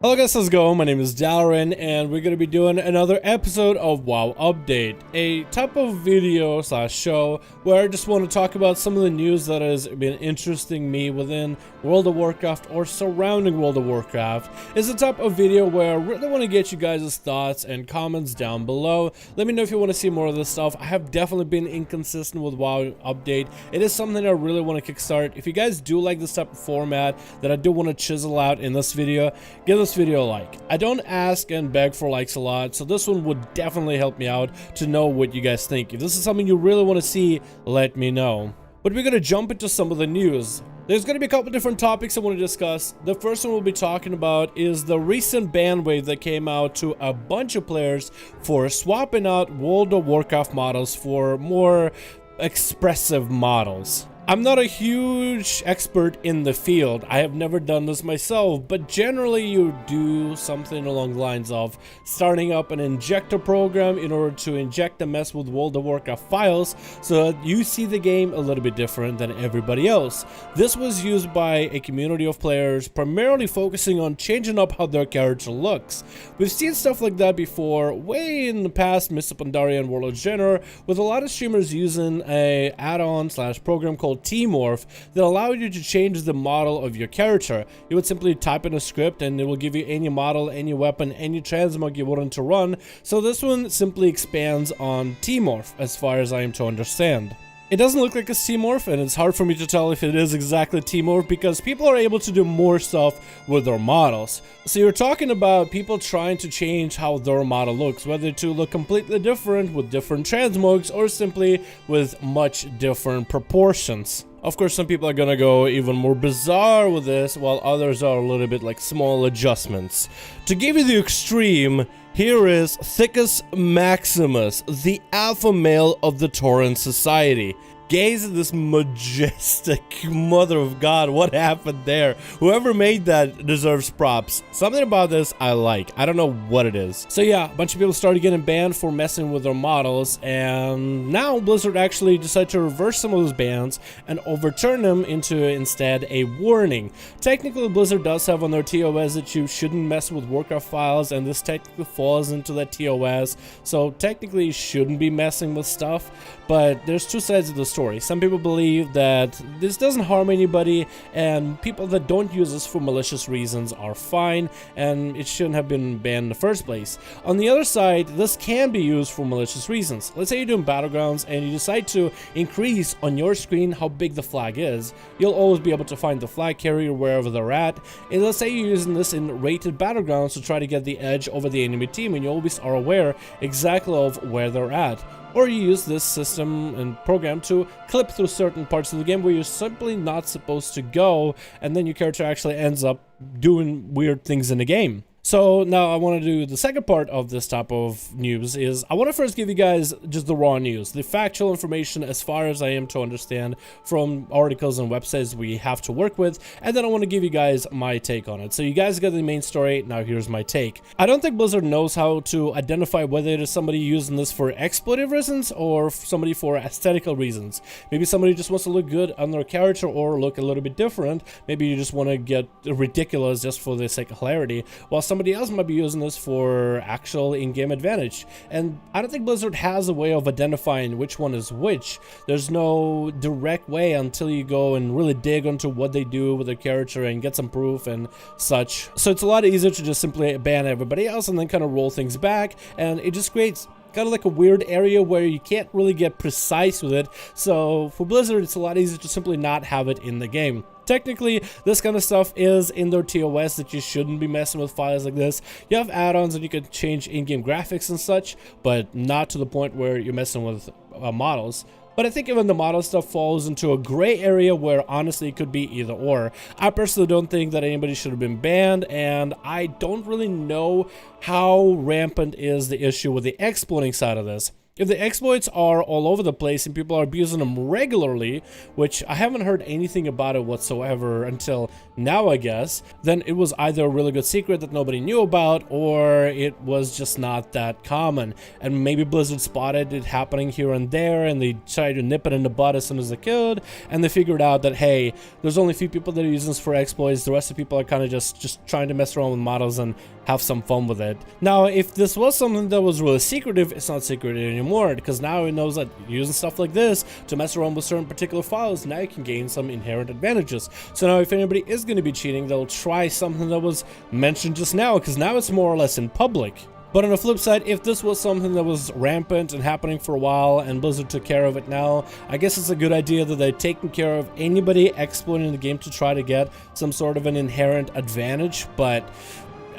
Hello guys, how's it going? My name is Dalaran and we're going to be doing another episode of WoW Update, a type of video slash show where I just want to talk about some of the news that has been interesting me within World of Warcraft or surrounding World of Warcraft. It's a type of video where I really want to get you guys' thoughts and comments down below. Let me know if you want to see more of this stuff. I have definitely been inconsistent with WoW Update. It is something I really want to kickstart. If you guys do like this type of format that I do want to chisel out in this video, give this video a like. I don't ask and beg for likes a lot, so this one would definitely help me out to know what you guys think. If this is something you really want to see, let me know. But we're going to jump into some of the news. There's going to be a couple different topics I want to discuss. The first one we'll be talking about is the recent ban wave that came out to a bunch of players for swapping out World of Warcraft models for more expressive models. I'm not a huge expert in the field. I have never done this myself, but generally you do something along the lines of starting up an injector program in order to inject and mess with World of Warcraft files so that you see the game a little bit different than everybody else. This was used by a community of players primarily focusing on changing up how their character looks. We've seen stuff like that before way in the past, Mr. Pandaria and Warlord Jenner, with a lot of streamers using a add-on slash program called T-Morph that allow you to change the model of your character. You would simply type in a script and it will give you any model, any weapon, any transmog you want to run. So this one simply expands on T-Morph as far as I am to understand. It doesn't look like a T-Morph, and it's hard for me to tell if it is exactly T-Morph because people are able to do more stuff with their models. So you're talking about people trying to change how their model looks, whether to look completely different with different transmogs or simply with much different proportions. Of course, some people are gonna go even more bizarre with this, while others are a little bit like small adjustments. To give you the extreme, here is Thicus Maximus, the alpha male of the Tauren Society. Gaze at this majestic mother of God. What happened there? Whoever made that deserves props. Something about this I like. I don't know what it is. So yeah, a bunch of people started getting banned for messing with their models, and now Blizzard actually decided to reverse some of those bans and overturn them into instead a warning. Technically, Blizzard does have on their TOS that you shouldn't mess with Warcraft files, and this technically falls into that TOS, so technically you shouldn't be messing with stuff, but there's two sides of the story. Some people believe that this doesn't harm anybody, and people that don't use this for malicious reasons are fine, and it shouldn't have been banned in the first place. On the other side, this can be used for malicious reasons. Let's say you're doing Battlegrounds and you decide to increase on your screen how big the flag is. You'll always be able to find the flag carrier wherever they're at, and let's say you're using this in rated Battlegrounds to try to get the edge over the enemy team, and you always are aware exactly of where they're at. Or you use this system and program to clip through certain parts of the game where you're simply not supposed to go, and then your character actually ends up doing weird things in the game. So now I want to do the second part of this type of news is I want to first give you guys just the raw news, the factual information as far as I am to understand from articles and websites we have to work with, and then I want to give you guys my take on it. So you guys got the main story, now here's my take. I don't think Blizzard knows how to identify whether it is somebody using this for exploitive reasons or somebody for aesthetical reasons. Maybe somebody just wants to look good on their character or look a little bit different. Maybe you just want to get ridiculous just for the sake of hilarity, while somebody else might be using this for actual in-game advantage. And I don't think Blizzard has a way of identifying which one is which. There's no direct way until you go and really dig into what they do with their character and get some proof and such. So it's a lot easier to just simply ban everybody else and then kind of roll things back, and it just creates kind of like a weird area where you can't really get precise with it. So for Blizzard, it's a lot easier to simply not have it in the game. Technically, this kind of stuff is in their TOS that you shouldn't be messing with files like this. You have add-ons and you can change in-game graphics and such, but not to the point where you're messing with models. But I think even the model stuff falls into a gray area where honestly it could be either or. I personally don't think that anybody should have been banned, and I don't really know how rampant is the issue with the exploiting side of this. If the exploits are all over the place and people are abusing them regularly, which I haven't heard anything about it whatsoever until now, I guess, then it was either a really good secret that nobody knew about, or it was just not that common. And maybe Blizzard spotted it happening here and there, and they tried to nip it in the bud as soon as they could, and they figured out that, hey, there's only a few people that are using this for exploits, the rest of the people are kind of just trying to mess around with models and have some fun with it. Now, if this was something that was really secretive, it's not secretive anymore, because now it knows that using stuff like this to mess around with certain particular files, now you can gain some inherent advantages. So now if anybody is going to be cheating, they'll try something that was mentioned just now, because now it's more or less in public. But on the flip side, if this was something that was rampant and happening for a while and Blizzard took care of it now, I guess it's a good idea that they're taking care of anybody exploiting the game to try to get some sort of an inherent advantage, but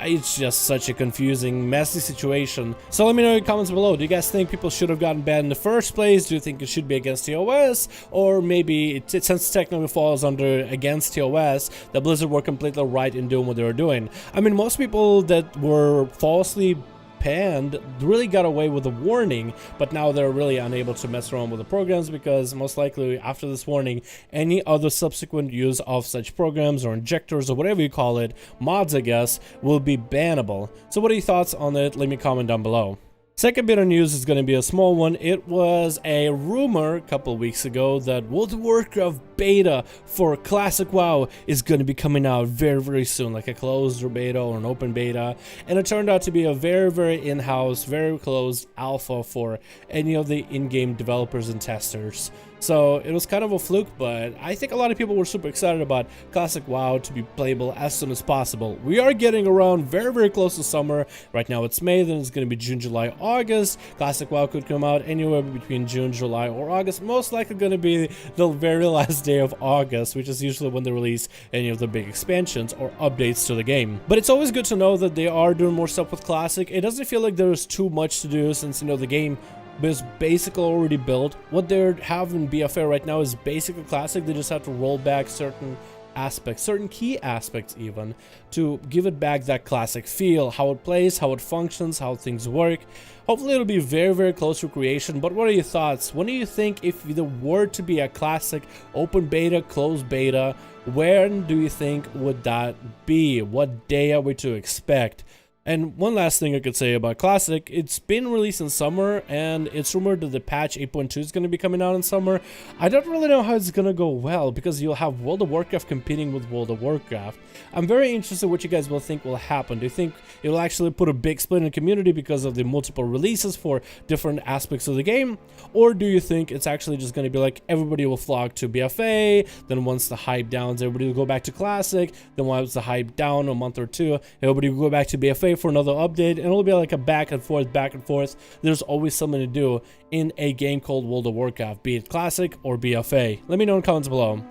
it's just such a confusing, messy situation. So let me know in the comments below. Do you guys think people should have gotten banned in the first place? Do you think it should be against TOS? Or maybe, since it technically falls under against TOS, that Blizzard were completely right in doing what they were doing? I mean, most people that were falsely panned really got away with a warning, but now they're really unable to mess around with the programs, because most likely after this warning, any other subsequent use of such programs or injectors or whatever you call it, mods I guess, will be bannable. So what are your thoughts on it? Leave me a comment down below. Second bit of news is going to be a small one. It was a rumor a couple of weeks ago that World of Warcraft beta for Classic WoW is going to be coming out very, very soon, like a closed beta or an open beta. And it turned out to be a very, very in-house, very closed alpha for any of the in-game developers and testers. So it was kind of a fluke, but I think a lot of people were super excited about Classic WoW to be playable as soon as possible. We are getting around very, very close to summer. Right now it's May, then it's going to be June, July, August. Classic WoW could come out anywhere between June, July, or August. Most likely going to be the very last day of August, which is usually when they release any of the big expansions or updates to the game. But it's always good to know that they are doing more stuff with Classic. It doesn't feel like there's too much to do, since, you know, the game is basically already built. What they're having BFA right now is basically Classic. They just have to roll back certain aspects, certain key aspects even, to give it back that Classic feel, how it plays, how it functions, how things work. Hopefully it'll be very, very close to creation. But what are your thoughts? When do you think, if there were to be a Classic open beta, closed beta, when do you think would that be? What day are we to expect? And one last thing I could say about Classic, it's been released in summer, and it's rumored that the patch 8.2 is going to be coming out in summer. I don't really know how it's going to go well, because you'll have World of Warcraft competing with World of Warcraft. I'm very interested what you guys will think will happen. Do you think it will actually put a big split in the community because of the multiple releases for different aspects of the game? Or do you think it's actually just going to be like everybody will flock to BFA, then once the hype downs, everybody will go back to Classic, then once the hype down a month or two, everybody will go back to BFA for another update, and it'll be like a back and forth, back and forth. There's always something to do in a game called World of Warcraft, be it Classic or BFA. Let me know in the comments below.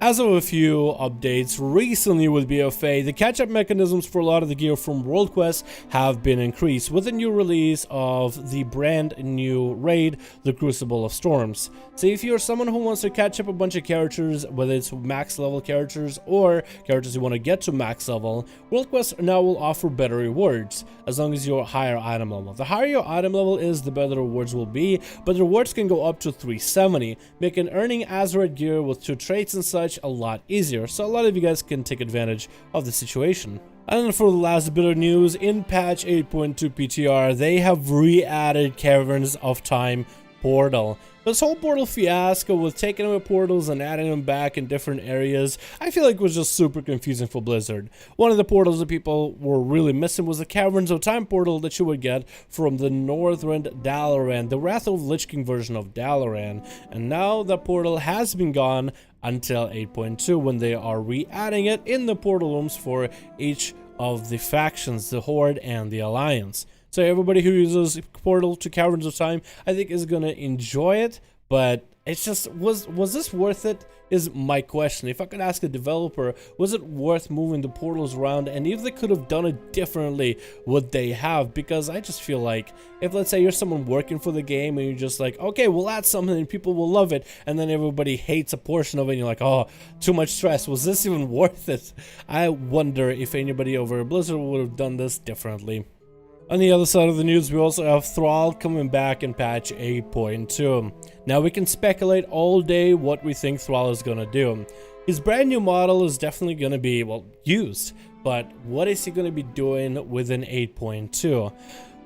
As of a few updates recently with BFA, the catch-up mechanisms for a lot of the gear from World Quest have been increased with the new release of the brand new raid, the Crucible of Storms. So if you're someone who wants to catch up a bunch of characters, whether it's max level characters or characters you want to get to max level, World Quest now will offer better rewards, as long as you're higher item level. The higher your item level is, the better the rewards will be, but the rewards can go up to 370, making earning Azeroth gear with 2 traits and such a lot easier, so a lot of you guys can take advantage of the situation. And then for the last bit of news, in patch 8.2 PTR, they have re-added Caverns of Time portal. This whole portal fiasco with taking away portals and adding them back in different areas, I feel like was just super confusing for Blizzard. One of the portals that people were really missing was the Caverns of Time portal that you would get from the Northrend Dalaran, the Wrath of Lich King version of Dalaran. And now that portal has been gone until 8.2, when they are re-adding it in the portal rooms for each of the factions, the Horde and the Alliance. So everybody who uses Portal to Caverns of Time, I think, is gonna enjoy it, but it's just, was this worth it, is my question. If I could ask a developer, was it worth moving the portals around? And if they could have done it differently, would they have? Because I just feel like, if let's say you're someone working for the game and you're just like, okay, we'll add something and people will love it, and then everybody hates a portion of it and you're like, oh, too much stress, was this even worth it? I wonder if anybody over at Blizzard would have done this differently. On the other side of the news, we also have Thrall coming back in patch 8.2. Now we can speculate all day what we think Thrall is gonna do. His brand new model is definitely gonna be, well, used, but what is he gonna be doing within 8.2?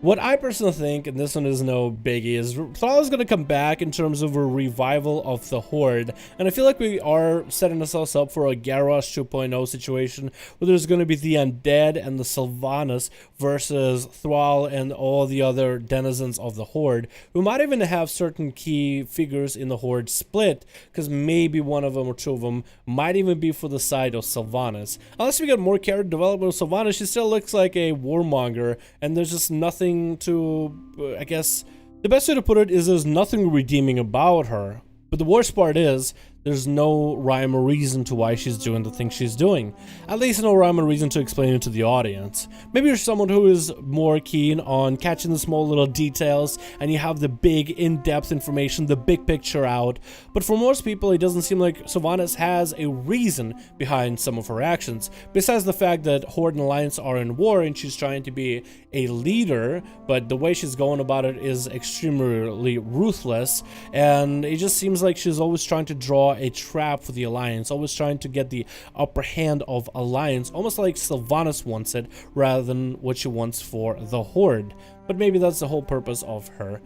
What I personally think, and this one is no biggie, is Thrall is going to come back in terms of a revival of the Horde. And I feel like we are setting ourselves up for a Garrosh 2.0 situation where there's going to be the Undead and the Sylvanas versus Thrall and all the other denizens of the Horde. We might even have certain key figures in the Horde split, because maybe one of them or two of them might even be for the side of Sylvanas. Unless we get more character development of Sylvanas, she still looks like a warmonger, and there's just nothing to, I guess, the best way to put it is there's nothing redeeming about her. But the worst part is, there's no rhyme or reason to why she's doing the things she's doing. At least no rhyme or reason to explain it to the audience. Maybe you're someone who is more keen on catching the small little details and you have the big in-depth information, the big picture out. But for most people, it doesn't seem like Sylvanas has a reason behind some of her actions. Besides the fact that Horde and Alliance are in war and she's trying to be a leader, but the way she's going about it is extremely ruthless. And it just seems like she's always trying to draw a trap for the Alliance, always trying to get the upper hand of Alliance, almost like Sylvanas wants it rather than what she wants for the Horde. But maybe that's the whole purpose of her.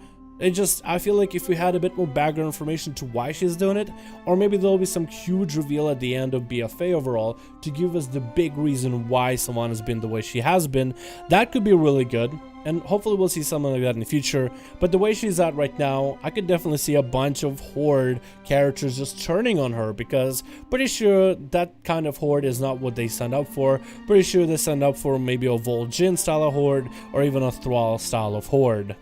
I feel like if we had a bit more background information to why she's doing it, or maybe there'll be some huge reveal at the end of BFA overall to give us the big reason why Sylvanas been the way she has been, that could be really good. And hopefully we'll see something like that in the future. But the way she's at right now, I could definitely see a bunch of Horde characters just turning on her, because pretty sure that kind of Horde is not what they signed up for. Pretty sure they signed up for maybe a Vol'jin style of Horde or even a Thrall style of Horde.